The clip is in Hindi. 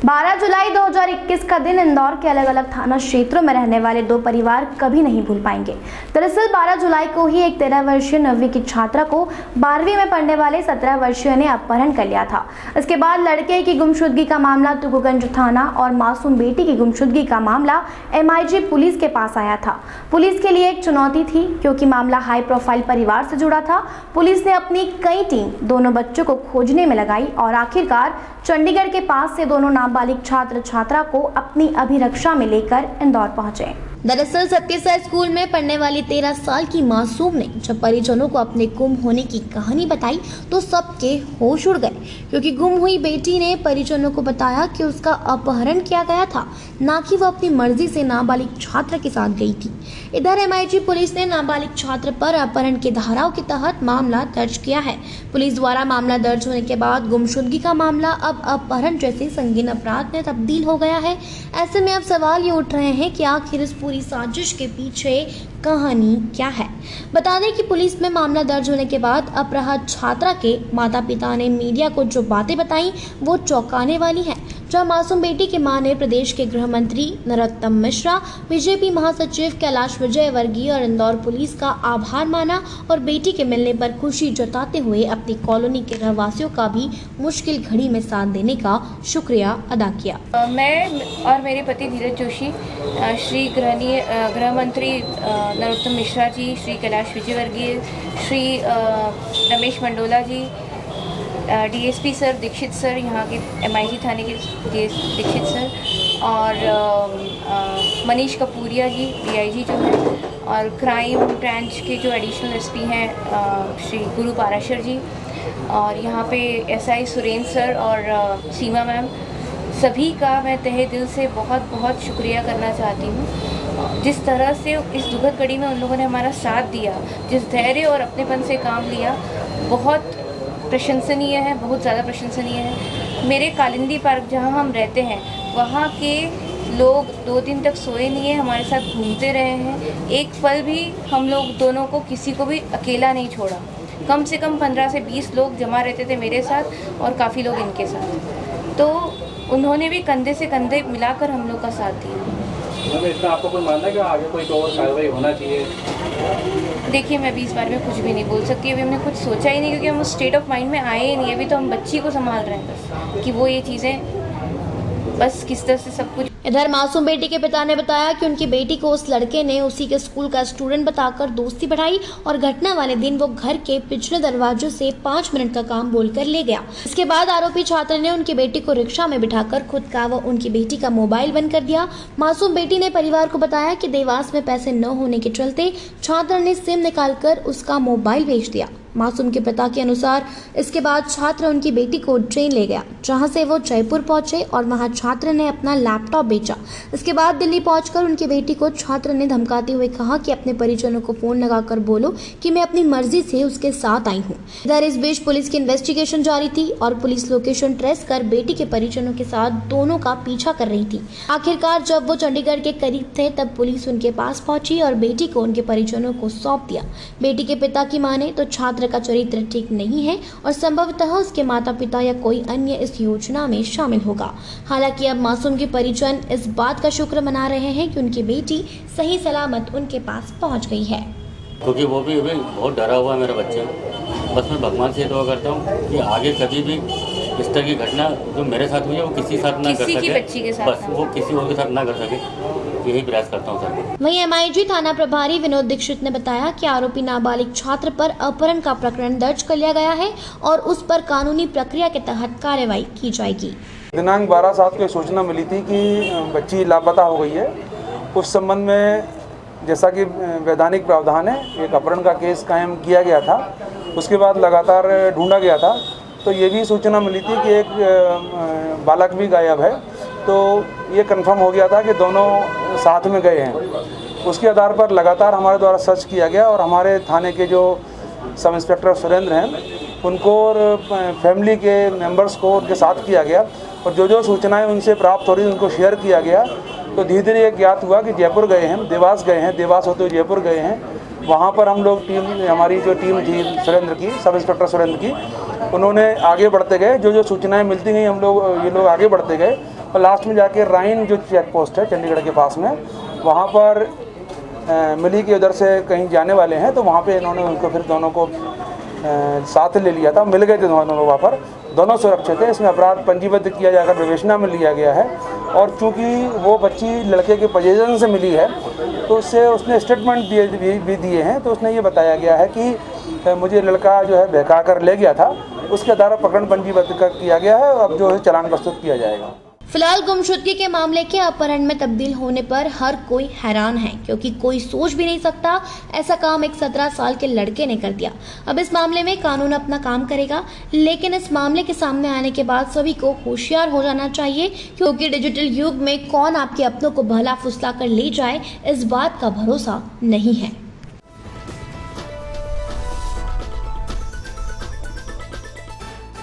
12 जुलाई 2021 का दिन इंदौर के अलग अलग थाना क्षेत्रों में रहने वाले दो परिवार कभी नहीं भूल पाएंगे। दरअसल 12 जुलाई को ही एक 13 वर्षीय 9वीं की छात्रा को 12वीं में पढ़ने वाले 17 वर्षीय ने अपहरण कर लिया था। इसके बाद लड़के की गुमशुदगी का मामला तुगुगंज थाना और मासूम बेटी की गुमशुदगी का मामला MIG पुलिस के पास आया था। पुलिस के लिए एक चुनौती थी क्योंकि मामला हाई प्रोफाइल परिवार से जुड़ा था। पुलिस ने अपनी कई टीम दोनों बच्चों को खोजने में लगाई और आखिरकार चंडीगढ़ के पास से दोनों नाबालिग छात्र छात्रा को अपनी अभिरक्षा में लेकर इंदौर पहुंचे। दरअसल सत्यसाई स्कूल में पढ़ने वाली 13 साल की मासूम ने जब परिजनों को अपने गुम होने की कहानी बताई तो सबके होश उड़ गए, क्योंकि गुम हुई बेटी ने परिजनों को बताया कि उसका अपहरण किया गया था, ना कि वो अपनी मर्जी से नाबालिग छात्र के साथ गई थी। इधर MIG पुलिस ने नाबालिग छात्र पर अपहरण की धाराओं के तहत मामला दर्ज किया है। पुलिस द्वारा मामला दर्ज होने के बाद गुमशुदगी का मामला अब अपहरण जैसे संगीन अपराध में तब्दील हो गया है। ऐसे में अब सवाल ये उठ रहे हैं कि आखिर इस पूरी साजिश के पीछे कहानी क्या है। बता दें कि पुलिस में मामला दर्ज होने के बाद अपहृत छात्रा के माता पिता ने मीडिया को जो बातें बताई वो चौंकाने वाली हैं। जहां मासूम बेटी की मां ने प्रदेश के गृह मंत्री नरोत्तम मिश्रा, बीजेपी महासचिव कैलाश विजयवर्गीय और इंदौर पुलिस का आभार माना और बेटी के मिलने पर खुशी जताते हुए अपनी कॉलोनी के रहवासियों का भी मुश्किल घड़ी में साथ देने का शुक्रिया अदा किया। मैं और मेरे पति धीरज जोशी, श्री गृह मंत्री नरोत्तम मिश्रा जी, श्री कैलाश विजयवर्गीय, श्री रमेश मंडोला जी, DSP सर दीक्षित सर, यहाँ के MIG थाने के दीक्षित सर, और मनीष कपूरिया जी DIG जो है, और क्राइम ब्रांच के जो एडिशनल SP हैं श्री गुरु पाराशर जी, और यहाँ पे SI सुरेंद्र सर और सीमा मैम, सभी का मैं तहे दिल से बहुत बहुत शुक्रिया करना चाहती हूँ। जिस तरह से इस दुखद घड़ी में उन लोगों ने हमारा साथ दिया, जिस धैर्य और अपनेपन से काम लिया, बहुत प्रशंसनीय है, बहुत ज़्यादा प्रशंसनीय है। मेरे कालिंदी पार्क जहाँ हम रहते हैं वहाँ के लोग 2 दिन तक सोए नहीं हैं, हमारे साथ घूमते रहे हैं। एक पल भी हम लोग दोनों को किसी को भी अकेला नहीं छोड़ा। कम से कम 15 से 20 लोग जमा रहते थे मेरे साथ और काफ़ी लोग इनके साथ, तो उन्होंने भी कंधे से कंधे मिलाकर हम लोग का साथ दिया। इसमें आपको कोई मानना है कि आगे कोई और कार्रवाई होना चाहिए? देखिए, मैं अभी इस बारे में कुछ भी नहीं बोल सकती। अभी हमने कुछ सोचा ही नहीं, क्योंकि हम उस स्टेट ऑफ माइंड में आए ही नहीं। अभी तो हम बच्ची को संभाल रहे हैं बस, कि वो ये चीज़ें बस किस तरह से सब कुछ। इधर मासूम बेटी के पिता ने बताया कि उनकी बेटी को उस लड़के ने उसी के स्कूल का स्टूडेंट बताकर दोस्ती बढ़ाई और घटना वाले दिन वो घर के पिछले दरवाजे से 5 मिनट का काम बोलकर ले गया। इसके बाद आरोपी छात्र ने उनकी बेटी को रिक्शा में बिठाकर खुद का व उनकी बेटी का मोबाइल बंद कर दिया। मासूम बेटी ने परिवार को बताया कि देवास में पैसे न होने के चलते छात्र ने सिम निकालकर उसका मोबाइल बेच दिया। मासूम के पिता के अनुसार इसके बाद छात्र उनकी बेटी को ट्रेन ले गया, जहां से वो जयपुर पहुंचे और वहां छात्र ने अपना लैपटॉप बेचा। इसके बाद दिल्ली पहुंचकर उनकी बेटी को छात्र ने धमकाते हुए कहा कि अपने परिजनों को फोन लगाकर बोलो कि मैं अपनी मर्जी से उसके साथ आई हूं। इधर इस बीच पुलिस की इन्वेस्टिगेशन जारी थी और पुलिस लोकेशन ट्रेस कर बेटी के परिजनों के साथ दोनों का पीछा कर रही थी। आखिरकार जब वो चंडीगढ़ के करीब थे तब पुलिस उनके पास पहुंची और बेटी को उनके परिजनों को सौंप दिया। बेटी के पिता की माने तो छात्र का चरित्र ठीक नहीं है और संभवतः उसके माता पिता या कोई अन्य इस योजना में शामिल होगा। हालांकि अब मासूम के परिजन इस बात का शुक्र मना रहे हैं कि उनकी बेटी सही सलामत उनके पास पहुंच गई है, क्योंकि वो भी बहुत डरा हुआ है मेरा बच्चा। बस मैं भगवान से दुआ करता हूँ कि आगे कभी भी इस तरह की घटना जो मेरे साथ हुई है वो किसी साथ ना कर सके, बस वो किसी और के साथ ना कर सके, यही प्रयास करता हूँ सर। वहीं MIG थाना प्रभारी विनोद दीक्षित ने बताया कि आरोपी नाबालिग छात्र पर अपहरण का प्रकरण दर्ज कर लिया गया है और उस पर कानूनी प्रक्रिया के तहत कार्रवाई की जाएगी। दिनांक 12/7 को सूचना मिली थी कि बच्ची लापता हो गई है। उस संबंध में जैसा कि वैधानिक प्रावधान है, एक अपहरण का केस कायम किया गया था। उसके बाद लगातार ढूंढा गया था, तो ये भी सूचना मिली थी कि एक बालक भी गायब है। तो ये कंफर्म हो गया था कि दोनों साथ में गए हैं। उसके आधार पर लगातार हमारे द्वारा सर्च किया गया और हमारे थाने के जो सब इंस्पेक्टर सुरेंद्र हैं उनको और फैमिली के मेंबर्स को उनके साथ किया गया और जो सूचनाएं उनसे प्राप्त हो रही उनको शेयर किया गया। तो धीरे धीरे ये ज्ञात हुआ कि जयपुर गए हैं, देवास गए हैं, देवास होते हुए जयपुर गए हैं। वहाँ पर हम लोग हमारी जो टीम थी सुरेंद्र की, सब इंस्पेक्टर सुरेंद्र की, उन्होंने आगे बढ़ते गए। जो सूचनाएं मिलती गई ये लोग आगे बढ़ते गए और लास्ट में जाके राइन जो चेक पोस्ट है चंडीगढ़ के पास में, वहाँ पर मिली कि उधर से कहीं जाने वाले हैं, तो वहाँ पे इन्होंने उनको फिर दोनों को साथ ले लिया था, मिल गए थे दोनों वहाँ पर, दोनों सुरक्षित है। इसमें अपराध पंजीबद्ध किया जाकर विवेचना में लिया गया है। और चूंकि वो बच्ची लड़के के पोजीशन से मिली है तो उससे उसने स्टेटमेंट भी दिए हैं, तो उसने ये बताया गया है कि मुझे लड़का जो है बहका कर ले गया था, उसके आधार पर प्रकरण पंजीबद्ध किया गया है। अब जो है चालान प्रस्तुत किया जाएगा। फिलहाल गुमशुदगी के मामले के अपहरण में तब्दील होने पर हर कोई हैरान है, क्योंकि कोई सोच भी नहीं सकता ऐसा काम एक 17 साल के लड़के ने कर दिया। अब इस मामले में कानून अपना काम करेगा, लेकिन इस मामले के सामने आने के बाद सभी को होशियार हो जाना चाहिए, क्योंकि डिजिटल युग में कौन आपके अपनों को भला फुसला कर ले जाए, इस बात का भरोसा नहीं है।